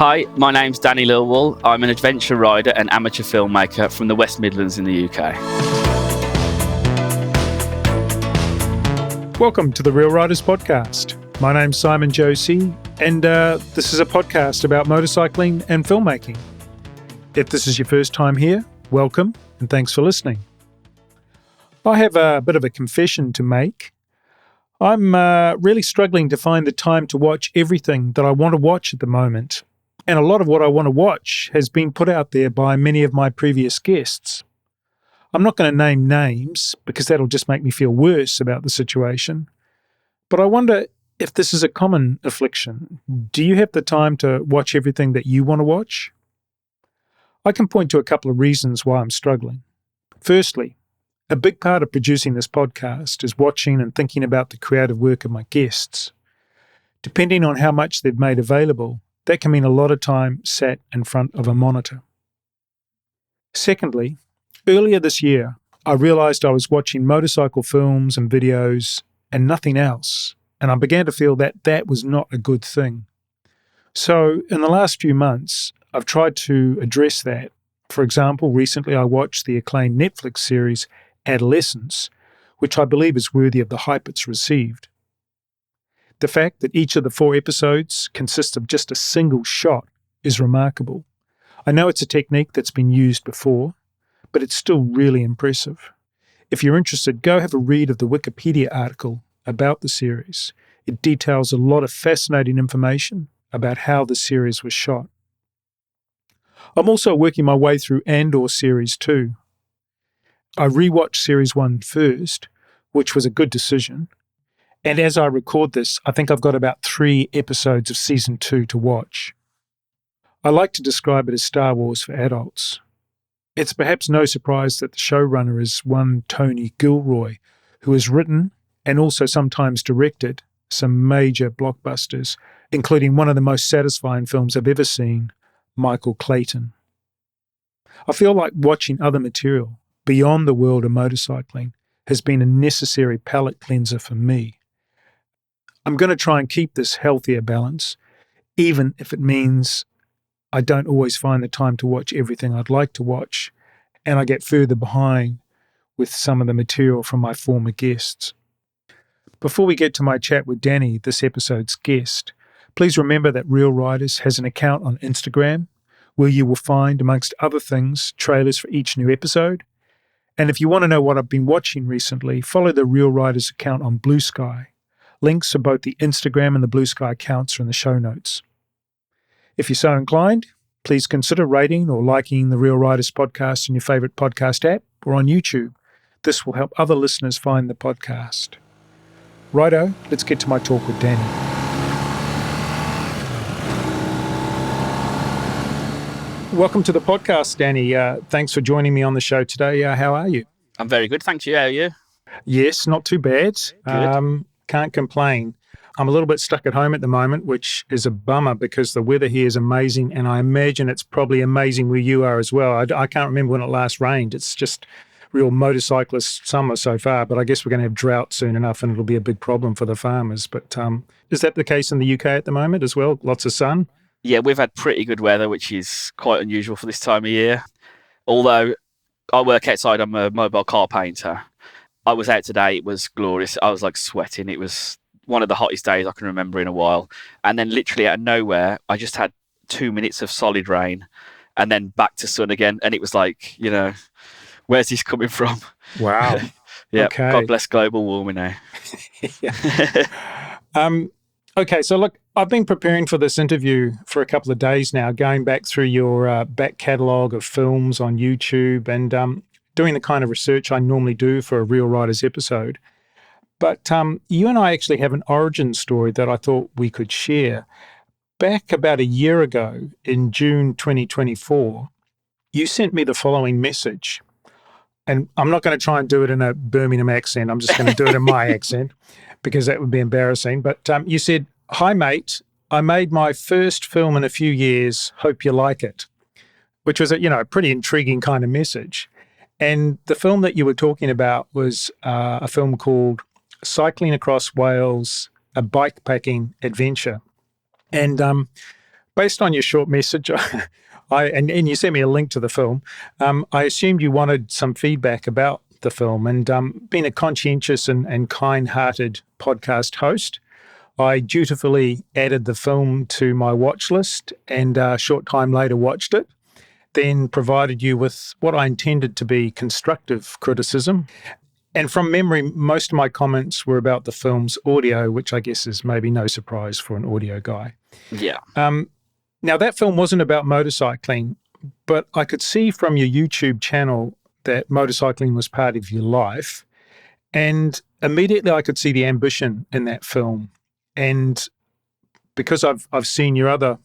Hi, my name's Danny Lilwall. I'm an adventure rider and amateur filmmaker from the West Midlands in the UK. Welcome to the Real Riders Podcast. My name's Simon Josie, and this is a podcast about motorcycling and filmmaking. If this is your first time here, welcome, and thanks for listening. I have a bit of a confession to make. I'm really struggling to find the time to watch everything that I want to watch at the moment. And a lot of what I want to watch has been put out there by many of my previous guests. I'm not going to name names because that'll just make me feel worse about the situation. But I wonder if this is a common affliction. Do you have the time to watch everything that you want to watch? I can point to a couple of reasons why I'm struggling. Firstly, a big part of producing this podcast is watching and thinking about the creative work of my guests. Depending on how much they've made available, that can mean a lot of time sat in front of a monitor. Secondly, earlier this year, I realised I was watching motorcycle films and videos and nothing else, and I began to feel that that was not a good thing. So, in the last few months, I've tried to address that. For example, recently I watched the acclaimed Netflix series Adolescence, which I believe is worthy of the hype it's received. The fact that each of the 4 episodes consists of just a single shot is remarkable. I know it's a technique that's been used before, but it's still really impressive. If you're interested, go have a read of the Wikipedia article about the series. It details a lot of fascinating information about how the series was shot. I'm also working my way through Andor Series 2. I rewatched Series 1 first, which was a good decision. And as I record this, I think I've got about 3 episodes of Season 2 to watch. I like to describe it as Star Wars for adults. It's perhaps no surprise that the showrunner is one Tony Gilroy, who has written and also sometimes directed some major blockbusters, including one of the most satisfying films I've ever seen, Michael Clayton. I feel like watching other material beyond the world of motorcycling has been a necessary palate cleanser for me. I'm going to try and keep this healthier balance, even if it means I don't always find the time to watch everything I'd like to watch, and I get further behind with some of the material from my former guests. Before we get to my chat with Danny, this episode's guest, please remember that Real Riders has an account on Instagram where you will find, amongst other things, trailers for each new episode. And if you want to know what I've been watching recently, follow the Real Riders account on Bluesky. Links for both the Instagram and the Bluesky accounts are in the show notes. If you're so inclined, please consider rating or liking the Real Riders podcast in your favourite podcast app or on YouTube. This will help other listeners find the podcast. Righto, let's get to my talk with Danny. Welcome to the podcast, Danny. Thanks for joining me on the show today. How are you? I'm very good, thank you. How are you? Yes, not too bad. Good. Can't complain. I'm a little bit stuck at home at the moment, which is a bummer because the weather here is amazing, and I imagine it's probably amazing where you are as well. I can't remember when it last rained. It's just real motorcyclist summer so far, but I guess we're going to have drought soon enough, and it'll be a big problem for the farmers. But is that the case in the UK at the moment as well? Lots of sun? Yeah, we've had pretty good weather, which is quite unusual for this time of year. Although I work outside, I'm a mobile car painter. I was out today, it was glorious. I was like sweating. It was one of the hottest days I can remember in a while. And then literally out of nowhere, I just had 2 minutes of solid rain and then back to sun again. And it was like, where's this coming from? Wow. Yeah, okay. God bless global warming now. Okay, so look, I've been preparing for this interview for a couple of days now, going back through your back catalogue of films on YouTube and doing the kind of research I normally do for a Real Riders episode. But you and I actually have an origin story that I thought we could share. Back about a year ago, in June 2024, you sent me the following message. And I'm not going to try and do it in a Birmingham accent. I'm just going to do it in my accent because that would be embarrassing. But you said, "Hi, mate. I made my first film in a few years. Hope you like it," which was a pretty intriguing kind of message. And the film that you were talking about was a film called Cycling Across Wales, a Bikepacking Adventure. And Based on your short message, and you sent me a link to the film, I assumed you wanted some feedback about the film. And being a conscientious and kind-hearted podcast host, I dutifully added the film to my watch list and a short time later watched it, then provided you with what I intended to be constructive criticism. And from memory, most of my comments were about the film's audio, which I guess is maybe no surprise for an audio guy. Yeah. Now, that film wasn't about motorcycling, but I could see from your YouTube channel that motorcycling was part of your life. And immediately I could see the ambition in that film. And because I've seen your other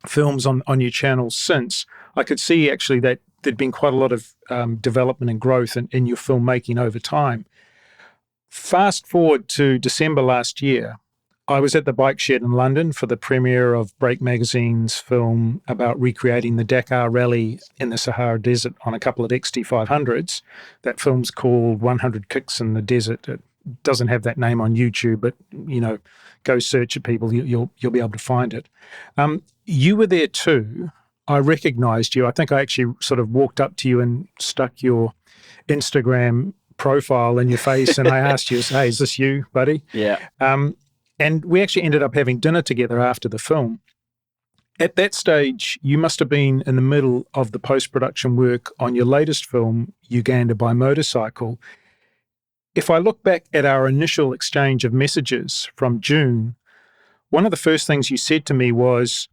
films on your channel since, I could see actually that there'd been quite a lot of development and growth in your filmmaking over time. Fast forward to December last year, I was at the Bike Shed in London for the premiere of Break Magazine's film about recreating the Dakar Rally in the Sahara Desert on a couple of XT500s. That film's called 100 Kicks in the Desert. It doesn't have that name on YouTube, but, go search it, people. You'll be able to find it. You were there too. I recognized you. I think I actually sort of walked up to you and stuck your Instagram profile in your face, and I asked you, hey, is this you, buddy? Yeah. And we actually ended up having dinner together after the film. At that stage, you must have been in the middle of the post-production work on your latest film, Uganda By Motorcycle. If I look back at our initial exchange of messages from June, one of the first things you said to me was,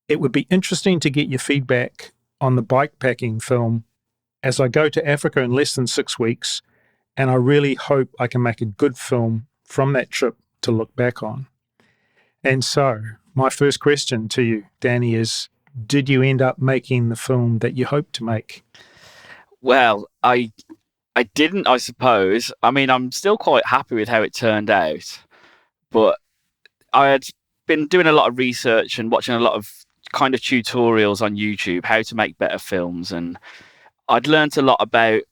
it would be interesting to get your feedback on the bikepacking film as I go to Africa in less than 6 weeks, and I really hope I can make a good film from that trip to look back on. And so my first question to you, Danny, is, did you end up making the film that you hoped to make? Well, I didn't, I suppose. I mean, I'm still quite happy with how it turned out, but I had been doing a lot of research and watching a lot of kind of tutorials on YouTube, how to make better films, and I'd learned a lot about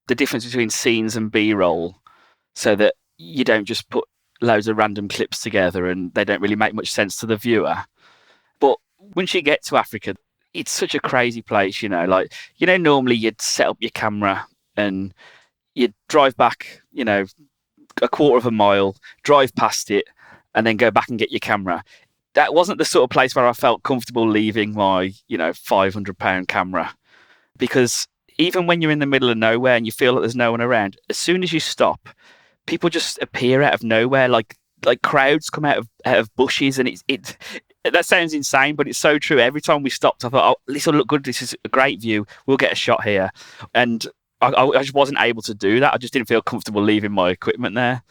the difference between scenes and B-roll, so that you don't just put loads of random clips together and they don't really make much sense to the viewer. But once you get to Africa, it's such a crazy place, normally you'd set up your camera and you'd drive back, a quarter of a mile, drive past it, and then go back and get your camera. That wasn't the sort of place where I felt comfortable leaving my, £500 camera, because even when you're in the middle of nowhere and you feel that there's no one around, as soon as you stop, people just appear out of nowhere, like crowds come out of bushes, and it that sounds insane, but it's so true. Every time we stopped, I thought, oh, this will look good. This is a great view. We'll get a shot here. And I just wasn't able to do that. I just didn't feel comfortable leaving my equipment there.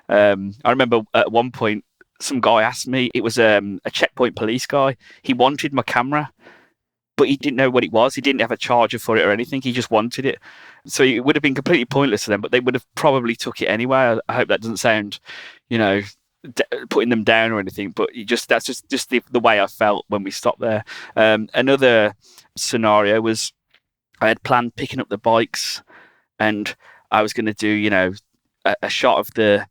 I remember at one point, some guy asked me, it was a checkpoint police guy. He wanted my camera, but he didn't know what it was. He didn't have a charger for it or anything. He just wanted it. So it would have been completely pointless to them, but they would have probably took it anyway. I hope that doesn't sound, putting them down or anything, but that's just the way I felt when we stopped there. Another scenario was I had planned picking up the bikes, and I was going to do, a shot of the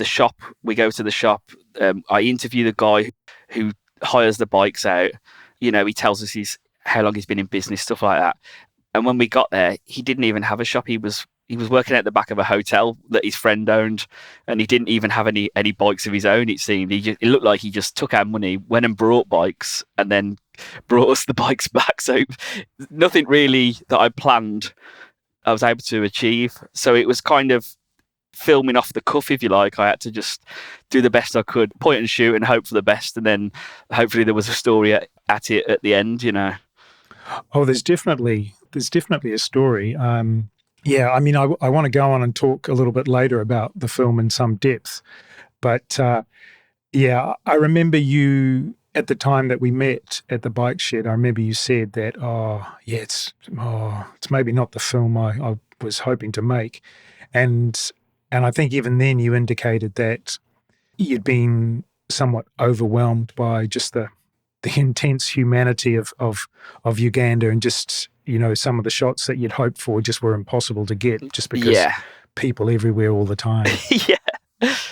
shop. We go to the shop. I interview the guy who hires the bikes out. He tells us how long he's been in business, stuff like that. And when we got there, he didn't even have a shop. He was working at the back of a hotel that his friend owned, and he didn't even have any bikes of his own, it seemed. It looked like he just took our money, went and brought bikes, and then brought us the bikes back. So nothing really that I planned I was able to achieve. So it was kind of filming off the cuff, if you like. I had to just do the best I could, point and shoot, and hope for the best, and then hopefully there was a story at it at the end. Oh, there's definitely a story. Yeah, I mean, I want to go on and talk a little bit later about the film in some depth, but yeah, I remember you at the time that we met at the bike shed. I remember you said that, it's maybe not the film I was hoping to make, and I think even then you indicated that you'd been somewhat overwhelmed by just the intense humanity of Uganda, and just, some of the shots that you'd hoped for just were impossible to get, just because people everywhere all the time.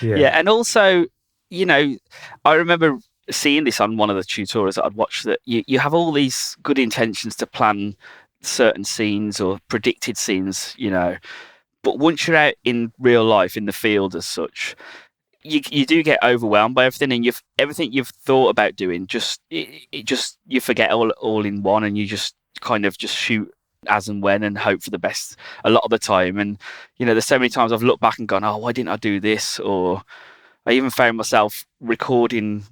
Yeah. And also, I remember seeing this on one of the tutorials that I'd watched, that you have all these good intentions to plan certain scenes or predicted scenes, but once you're out in real life in the field as such, you do get overwhelmed by everything, and everything you've thought about doing just you forget all in one, and you just kind of just shoot as and when and hope for the best a lot of the time. And there's so many times I've looked back and gone, oh, why didn't I do this? Or I even found myself recording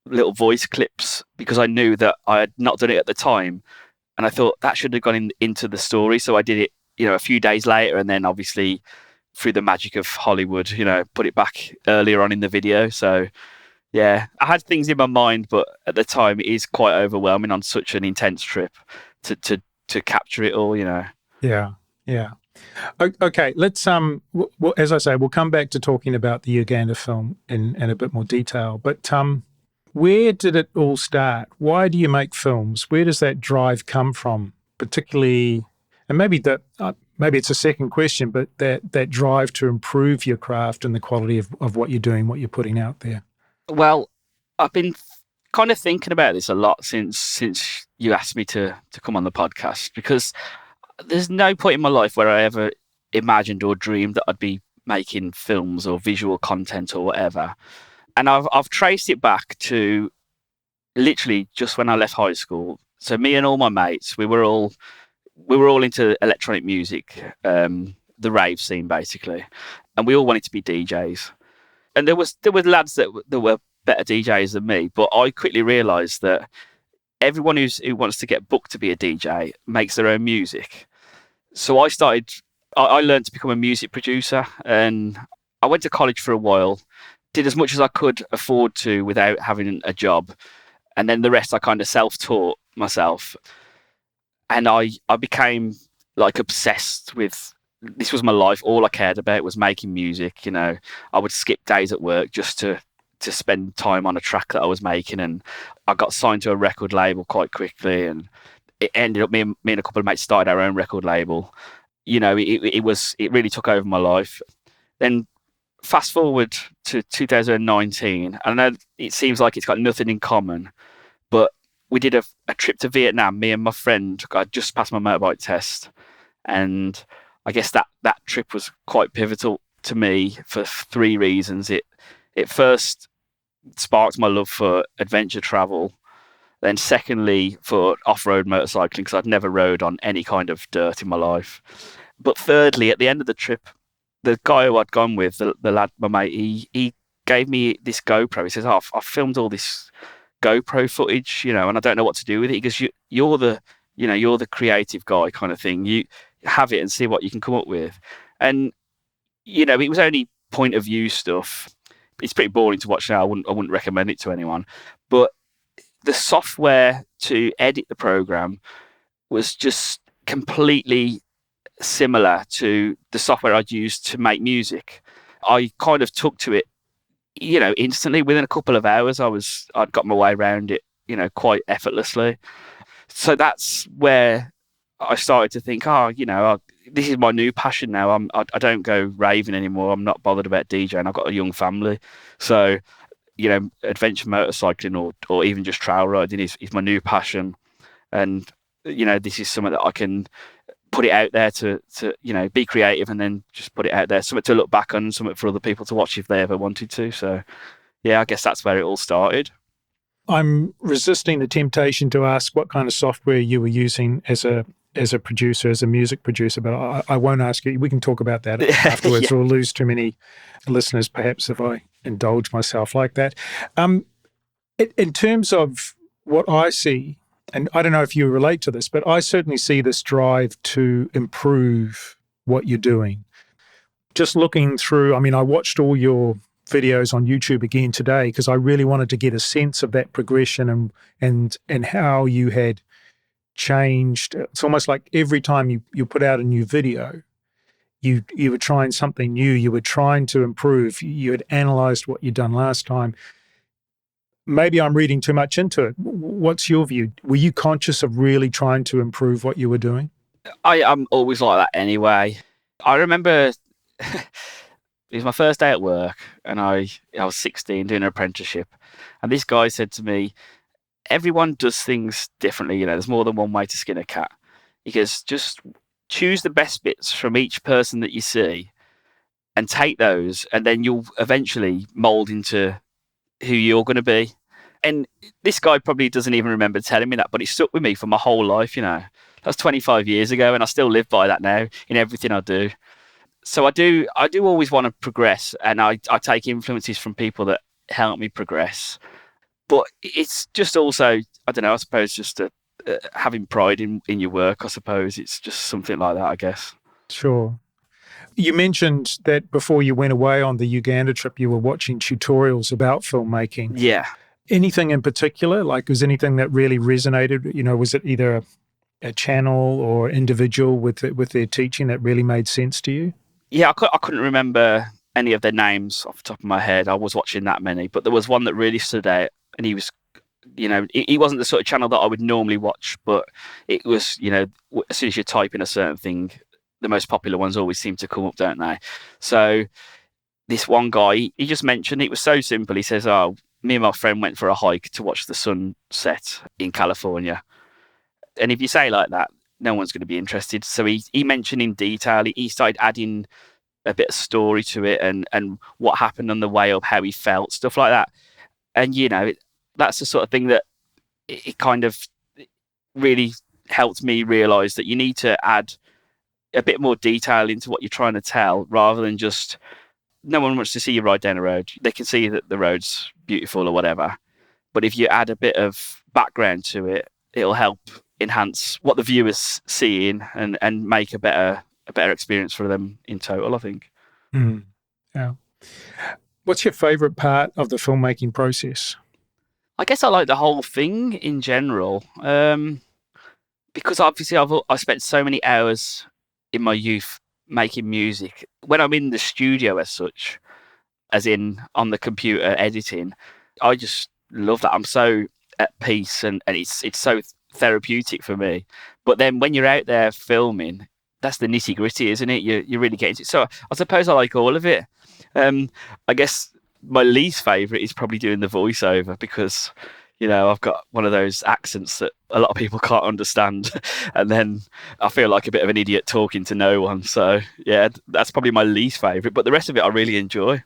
little voice clips because I knew that I had not done it at the time, and I thought that should have gone into the story. So I did it, a few days later, and then obviously through the magic of Hollywood, put it back earlier on in the video. So yeah, I had things in my mind, but at the time it is quite overwhelming on such an intense trip to capture it all. Yeah, yeah. Okay, let's as I say, we'll come back to talking about the Uganda film in a bit more detail. But where did it all start? Why do you make films? Where does that drive come from? Particularly, and maybe it's a second question, but that drive to improve your craft and the quality of what you're doing, what you're putting out there. Well, I've been kind of thinking about this a lot since you asked me to come on the podcast, because there's no point in my life where I ever imagined or dreamed that I'd be making films or visual content or whatever. And I've traced it back to literally just when I left high school. So me and all my mates, we were all into electronic music, the rave scene basically, and we all wanted to be DJs. And there were lads that were better DJs than me, but I quickly realised that everyone who wants to get booked to be a DJ makes their own music. So I learned to become a music producer, and I went to college for a while, did as much as I could afford to without having a job. And then the rest I kind of self-taught myself. And I became like obsessed with, this was my life. All I cared about was making music. I would skip days at work just to spend time on a track that I was making. And I got signed to a record label quite quickly. And it ended up, me and a couple of mates started our own record label. It really took over my life. Then fast forward to 2019, I know it seems like it's got nothing in common, but we did a trip to Vietnam, me and my friend. I just passed my motorbike test, and I guess that trip was quite pivotal to me for three reasons. It first sparked my love for adventure travel, then secondly for off-road motorcycling, because I'd never rode on any kind of dirt in my life, but thirdly, at the end of the trip, the guy who I'd gone with, the lad, my mate, he gave me this GoPro. He says, "Oh, I've filmed all this GoPro footage, and I don't know what to do with it." He goes, "You're the creative guy, kind of thing. You have it and see what you can come up with." And it was only point of view stuff. It's pretty boring to watch now. I wouldn't recommend it to anyone. But the software to edit the program was just completely similar to the software I'd used to make music. I kind of took to it, instantly. Within a couple of hours, I'd got my way around it, quite effortlessly. So that's where I started to think, this is my new passion now. I don't go raving anymore. I'm not bothered about DJing. I've got a young family. So, adventure motorcycling or even just trail riding is my new passion. And, this is something that I can put it out there to be creative, and then just put it out there, something to look back on, something for other people to watch if they ever wanted to. So yeah, I guess that's where it all started. I'm resisting the temptation to ask what kind of software you were using as a producer, as a music producer, but I won't ask you. We can talk about that afterwards. Yeah. We'll lose too many listeners perhaps if I indulge myself like that. In terms of what I see, and I don't know if you relate to this, but I certainly see this drive to improve what you're doing. Just looking through, I watched all your videos on YouTube again today because I really wanted to get a sense of that progression and how you had changed. It's almost like every time you put out a new video, you were trying something new, you were trying to improve, you had analysed what you'd done last time. Maybe I'm reading too much into it. What's your view? Were you conscious of really trying to improve what you were doing? I'm always like that anyway. I remember It was my first day at work, and I was 16 doing an apprenticeship, and this guy said to me, "Everyone does things differently. You know, there's more than one way to skin a cat." He goes, "Just choose the best bits from each person that you see, and take those, and then you'll eventually mold into who you're going to be." And this guy probably doesn't even remember telling me that, but it stuck with me for my whole life. You know, that's 25 years ago, and I still live by that now in everything I do. So I do always want to progress, and I take influences from people that help me progress. But it's just also, I don't know, I suppose just having pride in your work. I suppose it's just something like that, I guess. Sure. You mentioned that before you went away on the Uganda trip, you were watching tutorials about filmmaking. Yeah. Anything in particular? Like, was anything that really resonated? You know, was it either a channel or individual with their teaching that really made sense to you? Yeah, I couldn't remember any of their names off the top of my head. I was watching that many, but there was one that really stood out, and he was, you know, he wasn't the sort of channel that I would normally watch, but it was, you know, as soon as you type in a certain thing, the most popular ones always seem to come up, don't they? So this one guy, he just mentioned, it was so simple. He says, "Oh, me and my friend went for a hike to watch the sun set in California." And if you say like that, no one's going to be interested. So he mentioned in detail, he started adding a bit of story to it, and what happened on the way up, how he felt, stuff like that. And, you know, that's the sort of thing that it kind of really helped me realise that you need to add a bit more detail into what you're trying to tell, rather than just, no one wants to see you ride down a road. They can see that the road's beautiful or whatever. But if you add a bit of background to it, it'll help enhance what the viewer's seeing, and make a better experience for them in total, I think. Mm. Yeah. What's your favourite part of the filmmaking process? I guess I like the whole thing in general, because obviously I spent so many hours in my youth making music. When I'm in the studio as such, as in on the computer editing, I just love that. I'm so at peace, and it's so therapeutic for me. But then when you're out there filming, that's the nitty gritty, isn't it? You really get into it. So I suppose I like all of it. I guess my least favourite is probably doing the voiceover, because, you know, I've got one of those accents that a lot of people can't understand, and then I feel like a bit of an idiot talking to no one. So yeah, that's probably my least favourite. But the rest of it I really enjoy.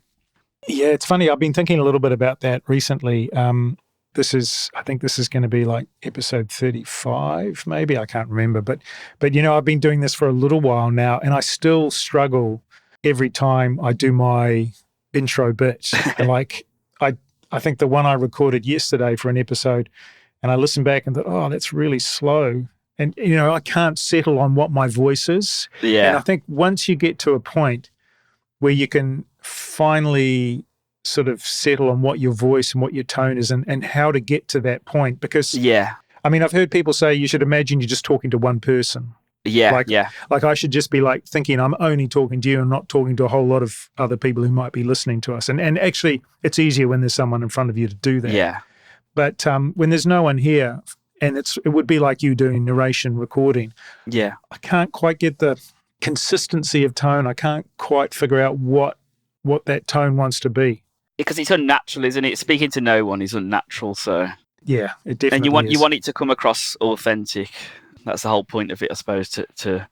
Yeah, it's funny. I've been thinking a little bit about that recently. I think this is going to be like episode 35, maybe. I can't remember. But you know, I've been doing this for a little while now, and I still struggle every time I do my intro bit. Like, I think the one I recorded yesterday for an episode, and I listened back and thought, oh, that's really slow. And, you know, I can't settle on what my voice is. Yeah. And I think once you get to a point where you can finally sort of settle on what your voice and what your tone is, and how to get to that point. Because, Yeah. I mean, I've heard people say you should imagine you're just talking to one person. Yeah. Like I should just be like thinking I'm only talking to you and not talking to a whole lot of other people who might be listening to us. And actually, it's easier when there's someone in front of you to do that. Yeah. But when there's no one here, and it would be like you doing narration recording. Yeah. I can't quite get the consistency of tone. I can't quite figure out what that tone wants to be. Because it's unnatural, isn't it? Speaking to no one is unnatural. So yeah, it definitely and is. you want it to come across authentic. That's the whole point of it, I suppose, to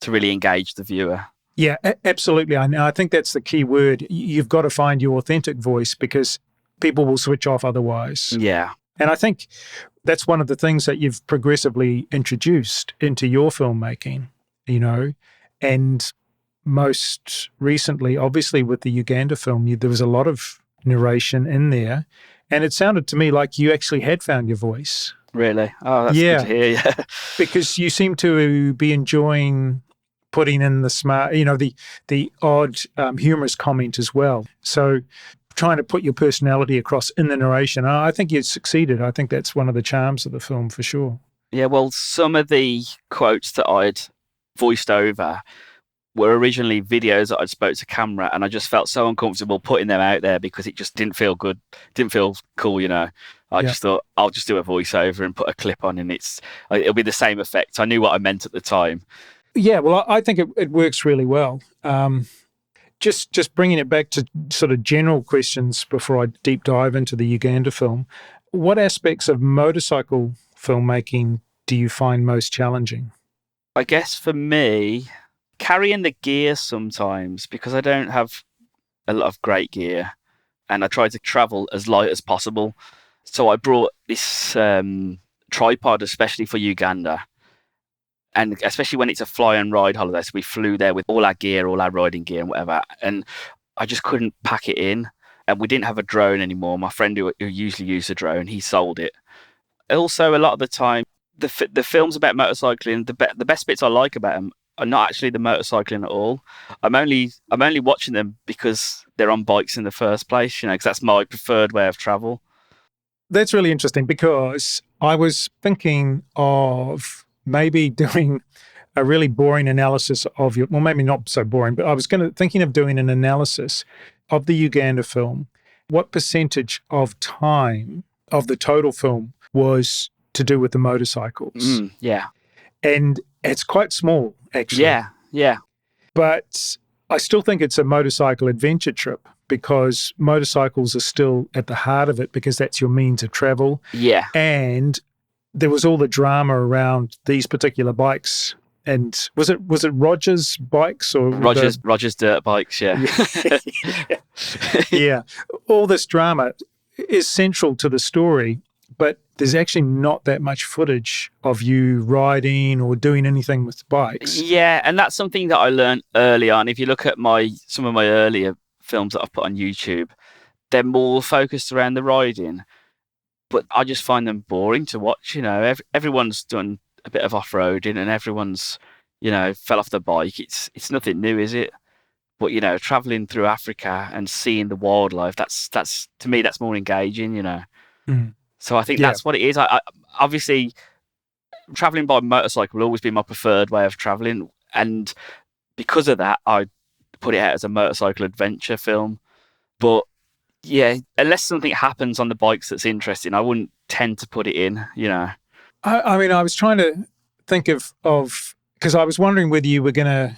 really engage the viewer. Yeah, absolutely. I think that's the key word. You've got to find your authentic voice, because people will switch off otherwise. Yeah. And I think that's one of the things that you've progressively introduced into your filmmaking, you know, and most recently, obviously, with the Uganda film, there was a lot of narration in there, and it sounded to me like you actually had found your voice. Really? Oh, that's good to hear. Yeah. Because you seem to be enjoying putting in the smart, you know, the odd humorous comment as well. So trying to put your personality across in the narration, I think you succeeded. I think that's one of the charms of the film for sure. Yeah, well, some of the quotes that I'd voiced over were originally videos that I'd spoke to camera, and I just felt so uncomfortable putting them out there because it just didn't feel good, didn't feel cool, you know. I just thought I'll just do a voiceover and put a clip on, and it'll be the same effect. I knew what I meant at the time. Yeah, well, I think it works really well. Just bringing it back to sort of general questions before I deep dive into the Uganda film, what aspects of motorcycle filmmaking do you find most challenging? I guess for me, carrying the gear sometimes, because I don't have a lot of great gear and I try to travel as light as possible. So I brought this tripod especially for Uganda, and especially when it's a fly and ride holiday. So we flew there with all our gear, all our riding gear and whatever, and I just couldn't pack it in. And we didn't have a drone anymore. My friend who usually used a drone, he sold it. Also, a lot of the time, the films about motorcycling, the best bits I like about them are not actually the motorcycling at all. I'm only watching them because they're on bikes in the first place, because that's my preferred way of travel. That's really interesting because I was thinking of maybe doing a really boring analysis of your, well, maybe not so boring, but I was thinking of doing an analysis of the Uganda film. What percentage of time of the total film was to do with the motorcycles? Yeah. And it's quite small, actually. Yeah. But I still think it's a motorcycle adventure trip because motorcycles are still at the heart of it because that's your means of travel. Yeah. And there was all the drama around these particular bikes. And was it Roger's bikes or Roger's dirt bikes? Yeah. Yeah. All this drama is central to the story, but there's actually not that much footage of you riding or doing anything with bikes. Yeah, and that's something that I learned early on. If you look at some of my earlier films that I've put on YouTube, they're more focused around the riding, but I just find them boring to watch. Everyone's done a bit of off-roading and everyone's, fell off the bike. It's nothing new, is it? But, traveling through Africa and seeing the wildlife, that's to me, that's more engaging, Mm. So I think that's what it is. I obviously, traveling by motorcycle will always be my preferred way of traveling. And because of that, I put it out as a motorcycle adventure film. But yeah, unless something happens on the bikes that's interesting, I wouldn't tend to put it in, I mean, I was trying to think of because I was wondering whether you were going to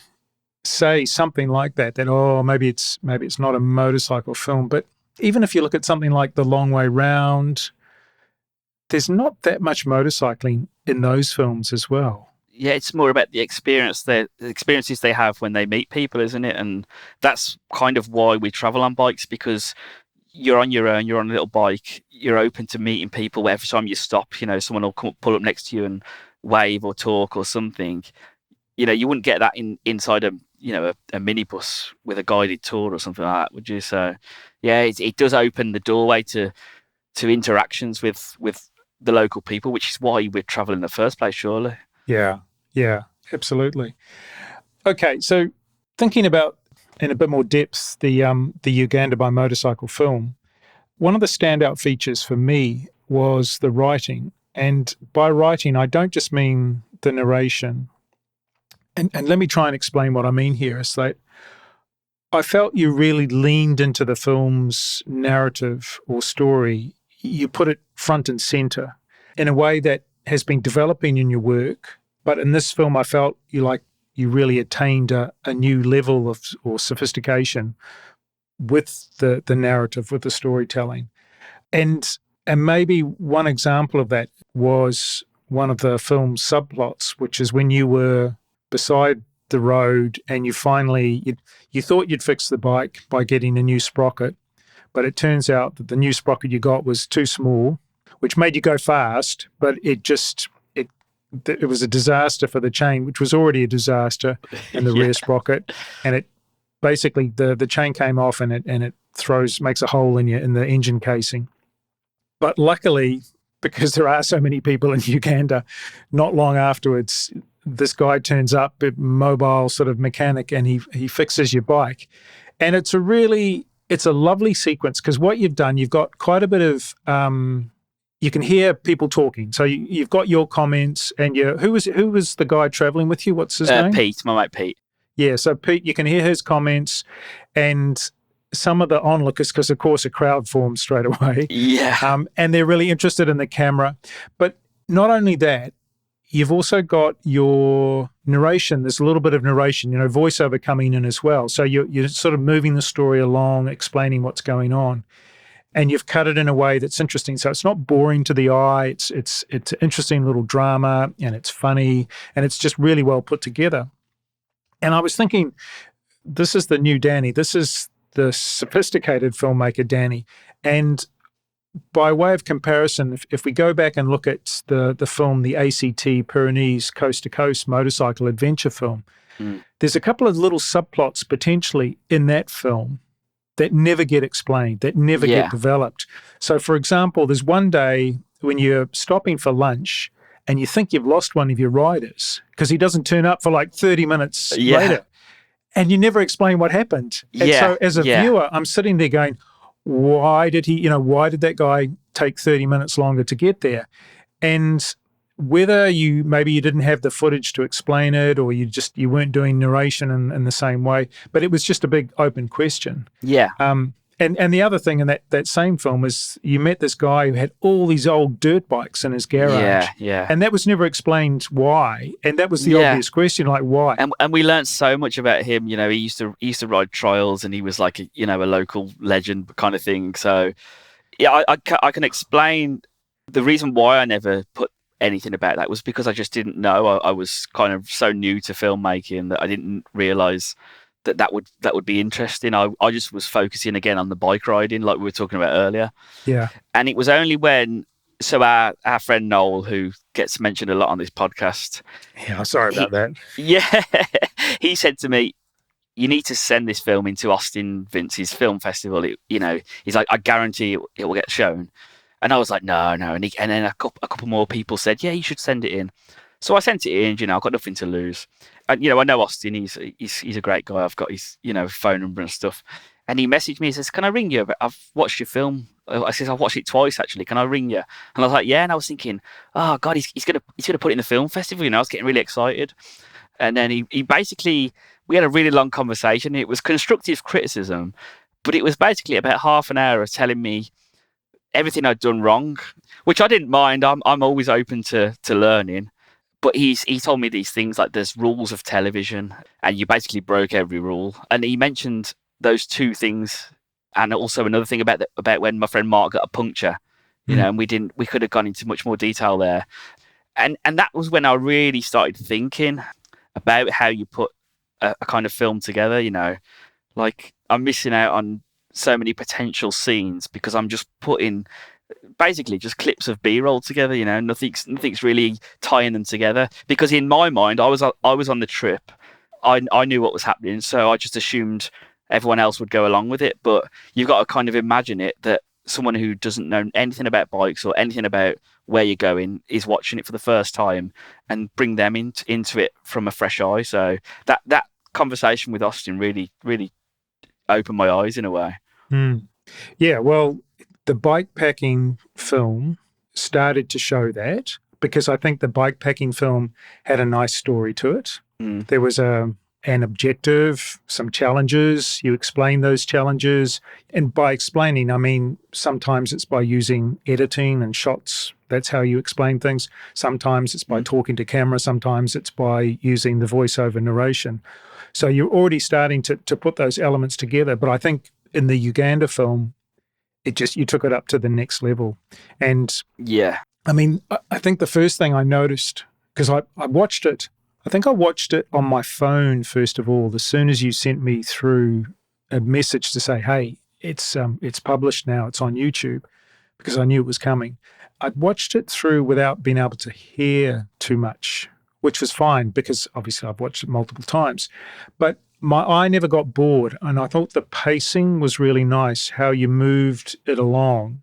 say something like that maybe it's not a motorcycle film. But even if you look at something like The Long Way Round, there's not that much motorcycling in those films as well. Yeah, it's more about the experiences they have when they meet people, isn't it? And that's kind of why we travel on bikes, because you're on your own, you're on a little bike, you're open to meeting people. Every time you stop, someone will pull up next to you and wave or talk or something. You wouldn't get that inside a minibus with a guided tour or something like that, would you? So, yeah, it does open the doorway to interactions with the local people, which is why we're traveling in the first place, surely. Yeah, absolutely. Okay, so thinking about in a bit more depth the Uganda By Motorcycle film, one of the standout features for me was the writing. And by writing, I don't just mean the narration. And let me try and explain what I mean here. It's like I felt you really leaned into the film's narrative or story. You put it front and center in a way that has been developing in your work. But in this film, I felt you really attained a new level of or sophistication with the narrative, with the storytelling. And maybe one example of that was one of the film's subplots, which is when you were beside the road and you thought you'd fix the bike by getting a new sprocket, but it turns out that the new sprocket you got was too small, which made you go fast, but it was a disaster for the chain, which was already a disaster in the rear sprocket. And it basically, the chain came off and it makes a hole in the engine casing. But luckily, because there are so many people in Uganda, not long afterwards, this guy turns up, a mobile sort of mechanic, and he fixes your bike. And it's a lovely sequence because what you've done, you've got quite a bit of you can hear people talking. So you've got your comments and who was the guy traveling with you? What's his name? Pete, my mate Pete. Yeah, so Pete, you can hear his comments and some of the onlookers, because of course a crowd forms straight away. Yeah. And they're really interested in the camera. But not only that, you've also got your narration, there's a little bit of narration, voiceover coming in as well. So you're sort of moving the story along, explaining what's going on, and you've cut it in a way that's interesting. So it's not boring to the eye. It's an interesting little drama, and it's funny, and it's just really well put together. And I was thinking, this is the new Danny. This is the sophisticated filmmaker Danny. And by way of comparison, if we go back and look at the film, the ACT Pyrenees Coast to Coast motorcycle adventure film, there's a couple of little subplots potentially in that film that never get explained, that never get developed. So, for example, there's one day when you're stopping for lunch and you think you've lost one of your riders because he doesn't turn up for like 30 minutes later, and you never explain what happened. And so as a viewer, I'm sitting there going, why did that guy take 30 minutes longer to get there? And whether maybe you didn't have the footage to explain it, or you weren't doing narration in the same way, but it was just a big open question. Yeah. And the other thing in that same film is you met this guy who had all these old dirt bikes in his garage. Yeah. And that was never explained why. And that was the obvious question, like why? And we learned so much about him. He used to ride trials, and he was like a local legend kind of thing. So yeah, I can explain the reason why I never put anything about that was because I just didn't know. I was kind of so new to filmmaking that I didn't realize that would be interesting. I just was focusing again on the bike riding, like we were talking about earlier. Yeah. And it was only when our friend Noel, who gets mentioned a lot on this podcast. Yeah, sorry about that. Yeah. He said to me, you need to send this film into Austin Vince's film festival. He's like, I guarantee it will get shown. And I was like, no. And then a couple more people said, yeah, you should send it in. So I sent it in, I've got nothing to lose. And, I know Austin, he's a great guy. I've got his, phone number and stuff. And he messaged me, he says, can I ring you? I've watched your film. I says, I've watched it twice, actually. Can I ring you? And I was like, yeah. And I was thinking, oh, God, he's going to put it in the film festival. I was getting really excited. And then he basically, we had a really long conversation. It was constructive criticism, but it was basically about half an hour of telling me everything I'd done wrong, which I didn't mind. I'm always open to learning. But he told me these things like there's rules of television and you basically broke every rule. And he mentioned those two things, and also another thing about when my friend Mark got a puncture, and we could have gone into much more detail there. And that was when I really started thinking about how you put a kind of film together, like I'm missing out on so many potential scenes because I'm just putting basically just clips of B-roll together. Nothing's really tying them together, because in my mind I was on the trip. I knew what was happening, so I just assumed everyone else would go along with it. But you've got to kind of imagine it that someone who doesn't know anything about bikes or anything about where you're going is watching it for the first time, and bring them into it from a fresh eye. So that conversation with Austin really, really opened my eyes in a way. Yeah, well, the bikepacking film started to show that, because I think the bikepacking film had a nice story to it. There was an objective, some challenges. You explain those challenges. And by explaining, I mean, sometimes it's by using editing and shots. That's how you explain things. Sometimes it's by talking to camera. Sometimes it's by using the voiceover narration. So you're already starting to put those elements together. But I think in the Uganda film, you took it up to the next level. And yeah, I mean, I think the first thing I noticed, because I watched it, I think I watched it on my phone first of all, as soon as you sent me through a message to say, hey, it's published now, it's on YouTube, because I knew it was coming. I'd watched it through without being able to hear too much, which was fine, because obviously I've watched it multiple times. But my eye never got bored, and I thought the pacing was really nice, how you moved it along.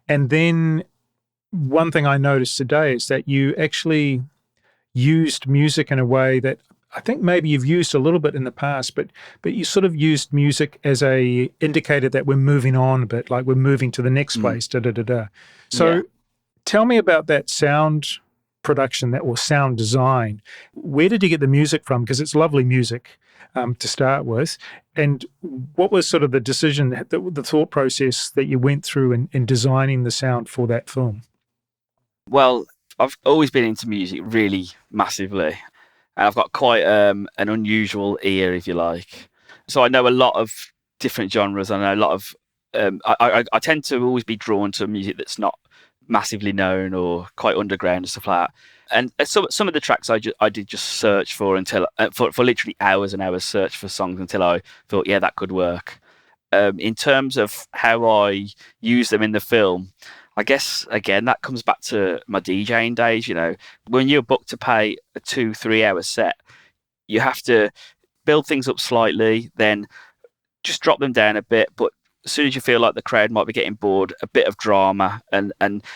And then one thing I noticed today is that you actually used music in a way that I think maybe you've used a little bit in the past, but you sort of used music as a indicator that we're moving on a bit, like we're moving to the next place, da-da-da-da. So tell me about that sound production, or sound design. Where did you get the music from? Because it's lovely music to start with. And what was sort of the decision, the thought process that you went through in designing the sound for that film? Well, I've always been into music really massively. and I've got quite an unusual ear, if you like. So I know a lot of different genres. I know a lot of. I tend to always be drawn to music that's not massively known or quite underground and stuff like that. And some of the tracks I did just search for until for literally hours and hours, search for songs until I thought, yeah, that could work. In terms of how I use them in the film, I guess again that comes back to my DJing days. You know, when you're booked to play a 2-3 hour set, you have to build things up slightly, then just drop them down a bit. But as soon as you feel like the crowd might be getting bored, a bit of drama, and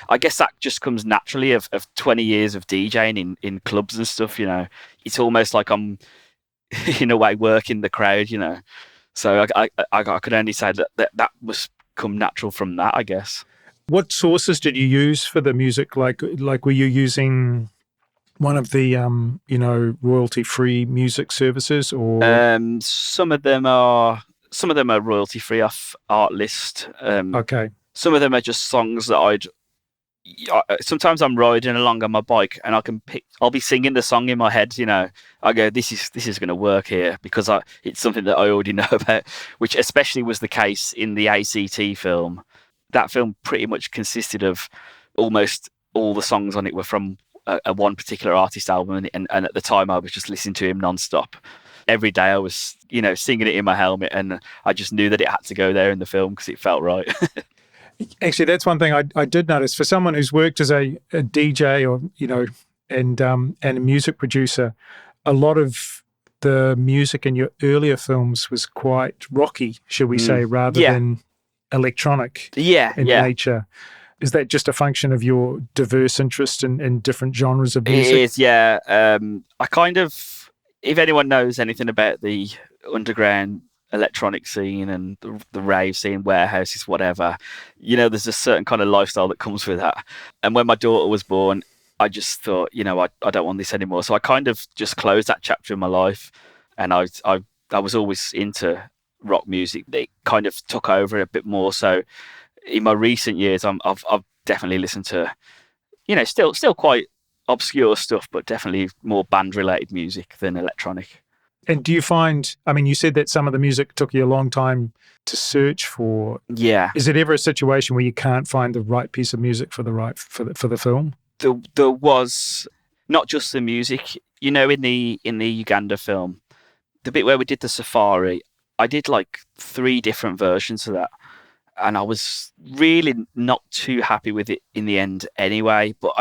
I guess that just comes naturally of 20 years of DJing in clubs and stuff. You know, it's almost like I'm in a way working the crowd. You know, so I could only say that was come natural from that, I guess. What sources did you use for the music? Like were you using one of the royalty-free music services, or some of them are royalty-free off Artlist. okay, Some of them are just songs that sometimes I'm riding along on my bike and I'll be singing the song in my head, you know. I go, this is going to work here because it's something that I already know about, which especially was the case in the ACT film. That film pretty much consisted of almost all the songs on it were from a one particular artist album, and at the time I was just listening to him non-stop. Every day I was, you know, singing it in my helmet, and I just knew that it had to go there in the film because it felt right. Actually, that's one thing I did notice for someone who's worked as a DJ or, you know, and a music producer. A lot of the music in your earlier films was quite rocky, should we say, rather than electronic in nature. Is that just a function of your diverse interest in different genres of music? It is, yeah. I kind of, if anyone knows anything about the underground electronic scene and the rave scene, warehouses, whatever, you know, there's a certain kind of lifestyle that comes with that. And when my daughter was born, I just thought, you know, I don't want this anymore. So I kind of just closed that chapter in my life, and I was always into rock music. It kind of took over a bit more. So in my recent years, I've definitely listened to, you know, still quite obscure stuff, but definitely more band related music than electronic. And do you find, I mean, you said that some of the music took you a long time to search for. Yeah. Is it ever a situation where you can't find the right piece of music for the film? There was not just the music, you know, in the Uganda film, the bit where we did the safari, I did like 3 different versions of that. And I was really not too happy with it in the end anyway. But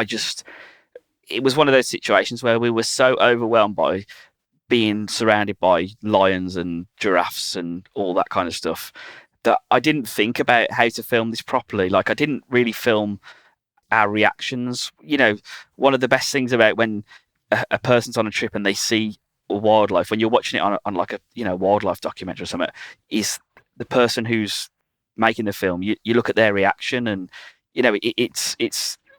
it was one of those situations where we were so overwhelmed by being surrounded by lions and giraffes and all that kind of stuff that I didn't think about how to film this properly. Like, I didn't really film our reactions. You know, one of the best things about when a person's on a trip and they see wildlife, when you're watching it on like a, you know, wildlife documentary or something, is the person who's making the film. You look at their reaction, and you know, it's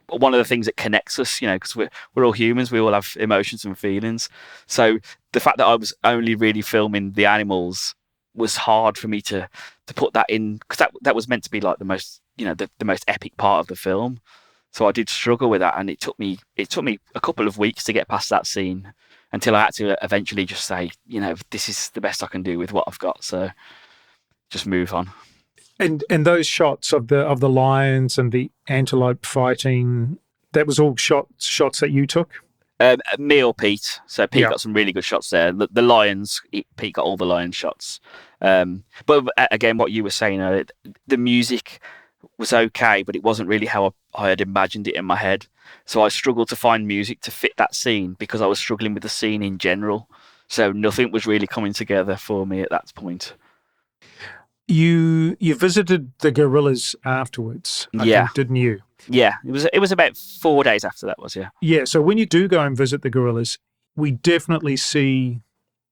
one of the things that connects us, you know, because we're all humans, we all have emotions and feelings. So the fact that I was only really filming the animals was hard for me to put that in, because that was meant to be like the most, you know, the most epic part of the film. So I did struggle with that, and it took me a couple of weeks to get past that scene until I had to eventually just say, you know, this is the best I can do with what I've got, so just move on. And those shots of the lions and the antelope fighting, that was all shots that you took? Me or Pete. So Pete got some really good shots there. The lions, Pete got all the lion shots. But again, what you were saying, the music was okay, but it wasn't really how I had imagined it in my head. So I struggled to find music to fit that scene because I was struggling with the scene in general. So nothing was really coming together for me at that point. You visited the gorillas afterwards, I think, didn't you? Yeah, it was about 4 days after that was, yeah. Yeah, so when you do go and visit the gorillas, we definitely see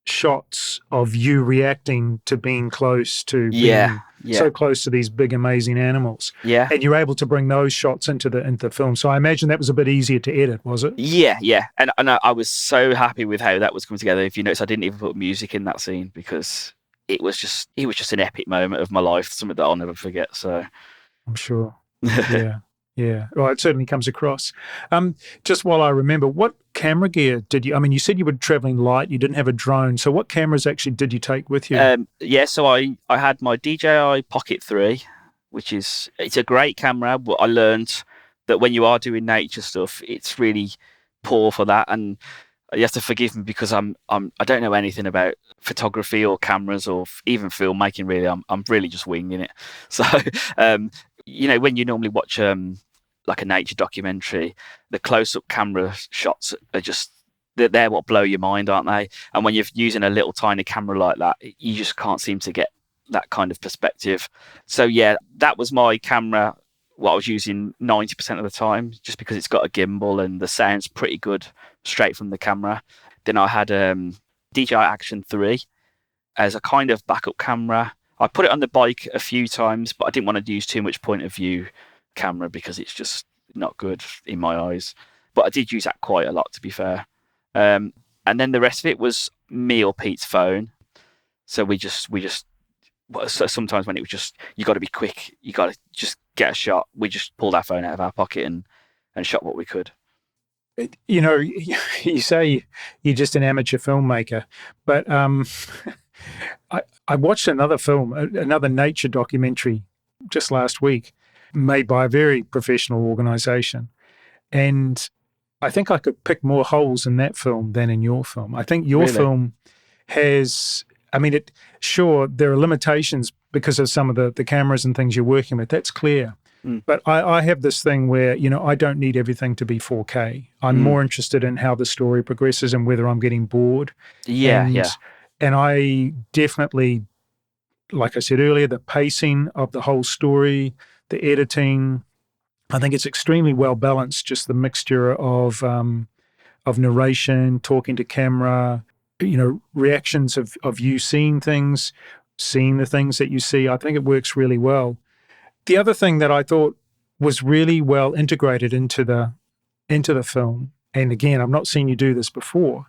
shots of you reacting to being close to being so close to these big, amazing animals. Yeah. And you're able to bring those shots into the film. So I imagine that was a bit easier to edit, was it? Yeah. And I was so happy with how that was coming together. If you notice, I didn't even put music in that scene because it was just an epic moment of my life, something that I'll never forget. So I'm sure. Yeah. Yeah, well, it certainly comes across. Just while I remember, what camera gear did you? I mean, you said you were traveling light. You didn't have a drone. So, what cameras actually did you take with you? Yeah, so I had my DJI Pocket 3, which it's a great camera, but I learned that when you are doing nature stuff, it's really poor for that, and you have to forgive me because I don't know anything about photography or cameras or even filmmaking really. I'm really just winging it. So um, when you normally watch like a nature documentary, the close-up camera shots are just they're what blow your mind, aren't they? And when you're using a little tiny camera like that, you just can't seem to get that kind of perspective. So yeah, that was my camera. What I was using 90% of the time, just because it's got a gimbal and the sound's pretty good straight from the camera. Then I had DJI Action 3 as a kind of backup camera. I put it on the bike a few times, but I didn't want to use too much point of view camera because it's just not good in my eyes. But I did use that quite a lot, to be fair. And then the rest of it was me or Pete's phone. So we just so sometimes when it was just you got to be quick, you got to just get a shot. We just pulled our phone out of our pocket and shot what we could. You know, you say you're just an amateur filmmaker, but I watched another film, another nature documentary just last week, made by a very professional organisation, and I think I could pick more holes in that film than in your film. I think your film has, I mean, sure, there are limitations because of some of the cameras and things you're working with. That's clear. But I have this thing where, I don't need everything to be 4K. I'm more interested in how the story progresses and whether I'm getting bored. Yeah. And I definitely, like I said earlier, the pacing of the whole story, the editing, I think it's extremely well balanced, just the mixture of narration, talking to camera, reactions of you seeing things, seeing the things that you see. I think it works really well. The other thing that I thought was really well integrated into the film, and again, I've not seen you do this before,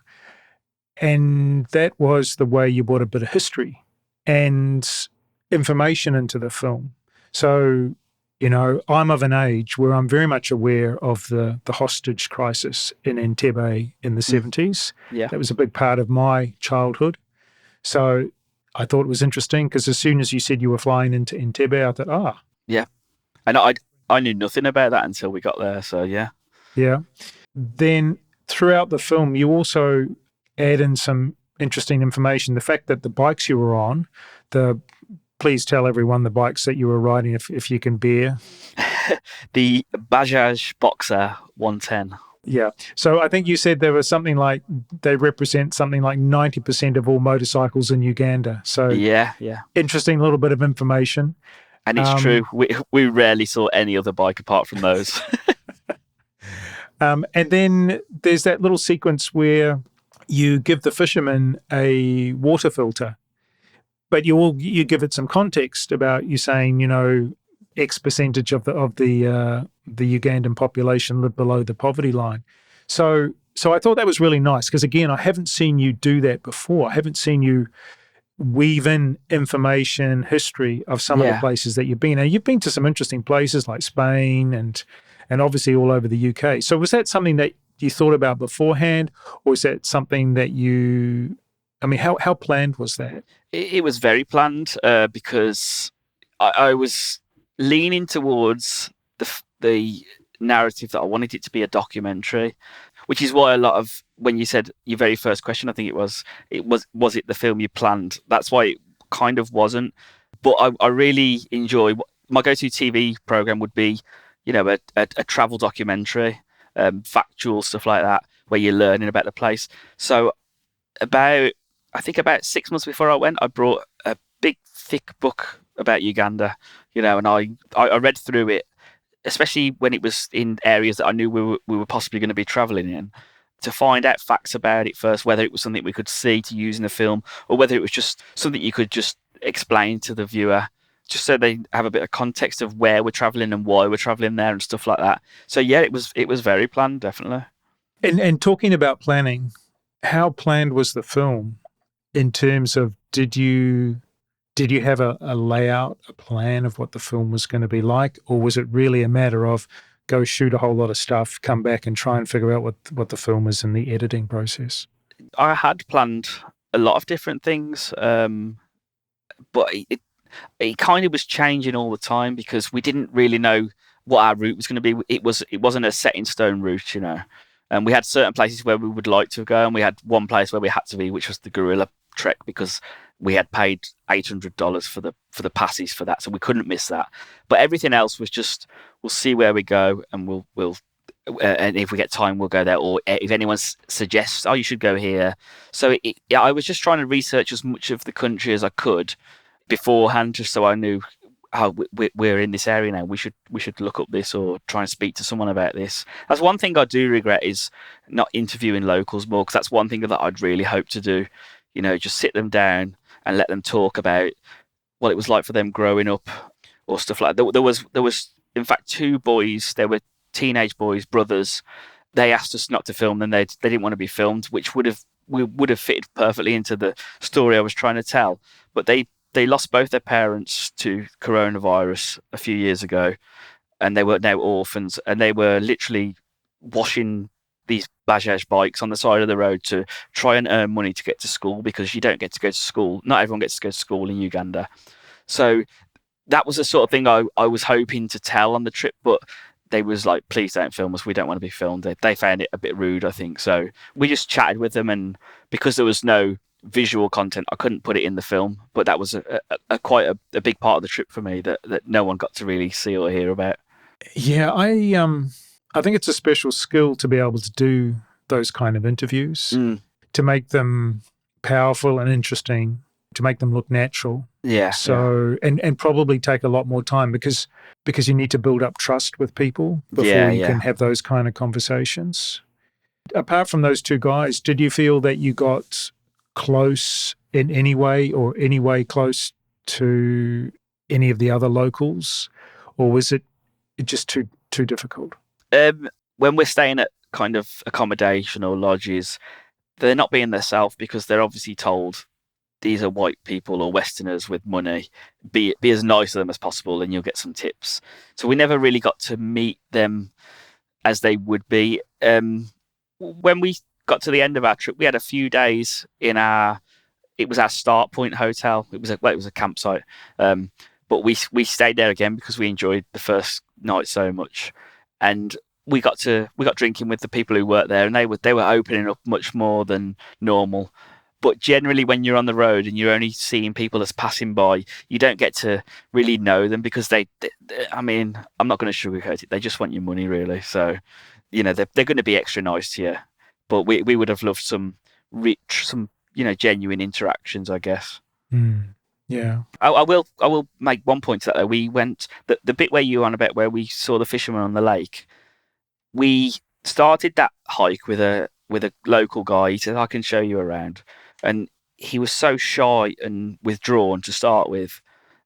and that was the way you brought a bit of history and information into the film. So, I'm of an age where I'm very much aware of the hostage crisis in Entebbe in the 70s. Yeah. That was a big part of my childhood. So I thought it was interesting because as soon as you said you were flying into Entebbe, I thought, yeah. And I knew nothing about that until we got there. So yeah. Yeah. Then throughout the film, you also add in some interesting information. The fact that the bikes you were on, please tell everyone the bikes that you were riding if you can bear. The Bajaj Boxer 110. Yeah. So I think you said there was something like they represent something like 90% of all motorcycles in Uganda. So yeah. Interesting little bit of information. And it's true. We rarely saw any other bike apart from those. And then there's that little sequence where you give the fisherman a water filter, but you give it some context about you saying, X percentage of the Ugandan population live below the poverty line. So I thought that was really nice because again, I haven't seen you do that before. I haven't seen you weave in information, history of some of the places that you've been. Now, you've been to some interesting places like Spain and obviously all over the UK. So was that something that you thought about beforehand, or is that something that how planned was that? It was very planned because I was leaning towards the narrative that I wanted it to be a documentary, which is why a lot of when you said your very first question, I think it was it the film you planned? That's why it kind of wasn't. But I really enjoy my go-to TV program would be, a travel documentary, factual stuff like that, where you're learning about the place. So about 6 months before I went, I brought a big thick book about Uganda, and I read through it, especially when it was in areas that I knew we were possibly going to be traveling in, to find out facts about it first, whether it was something we could see to use in the film or whether it was just something you could just explain to the viewer, just so they have a bit of context of where we're traveling and why we're traveling there and stuff like that. So yeah, it was very planned, definitely. And talking about planning, how planned was the film in terms of did you have a layout, a plan of what the film was going to be like, or was it really a matter of go shoot a whole lot of stuff, come back and try and figure out what the film is in the editing process? I had planned a lot of different things, but it kind of was changing all the time because we didn't really know what our route was going to be. It wasn't a set in stone route, you know. And we had certain places where we would like to go, and we had one place where we had to be, which was the gorilla trek, because we had paid $800 for the passes for that, so we couldn't miss that. But everything else was just, we'll see where we go, and we'll and if we get time, we'll go there. Or if anyone suggests, oh, you should go here. So I was just trying to research as much of the country as I could beforehand, just so I knew, oh, we're in this area now. We should look up this or try and speak to someone about this. That's one thing I do regret, is not interviewing locals more, because that's one thing that I'd really hope to do. You know, just sit them down and let them talk about what it was like for them growing up or stuff like that. There was in fact two boys. They were teenage boys, brothers. They asked us not to film them. They didn't want to be filmed, which would have fitted perfectly into the story I was trying to tell. But they lost both their parents to coronavirus a few years ago, and they were now orphans, and they were literally washing these Bajaj bikes on the side of the road to try and earn money to get to school, because you don't get to go to school. Not everyone gets to go to school in Uganda. So that was the sort of thing I was hoping to tell on the trip, but they was like, please don't film us. We don't want to be filmed. They found it a bit rude, I think. So we just chatted with them, and because there was no visual content, I couldn't put it in the film. But that was quite a big part of the trip for me that no one got to really see or hear about. Yeah, I think it's a special skill to be able to do those kind of interviews, to make them powerful and interesting, to make them look natural. Yeah. So and probably take a lot more time because you need to build up trust with people before you can have those kind of conversations. Apart from those two guys, did you feel that you got close in any way, or any way close to any of the other locals, or was it just too difficult? When we're staying at kind of accommodation or lodges, they're not being themselves, because they're obviously told these are white people or Westerners with money. Be as nice to them as possible, and you'll get some tips. So we never really got to meet them as they would be. When we got to the end of our trip, we had a few days in it was our start point hotel. It was a campsite, but we stayed there again because we enjoyed the first night so much, and we got drinking with the people who worked there, and they were opening up much more than normal. But generally, when you're on the road and you're only seeing people as passing by, you don't get to really know them, because I mean, I'm not going to sugarcoat it. They just want your money, really. So, you know, they're going to be extra nice to you. But we would have loved some genuine interactions, I guess. Yeah. I will make one point to that, though. We went the bit where you were on about, where we saw the fishermen on the lake. We started that hike with a local guy. He said, I can show you around. And he was so shy and withdrawn to start with.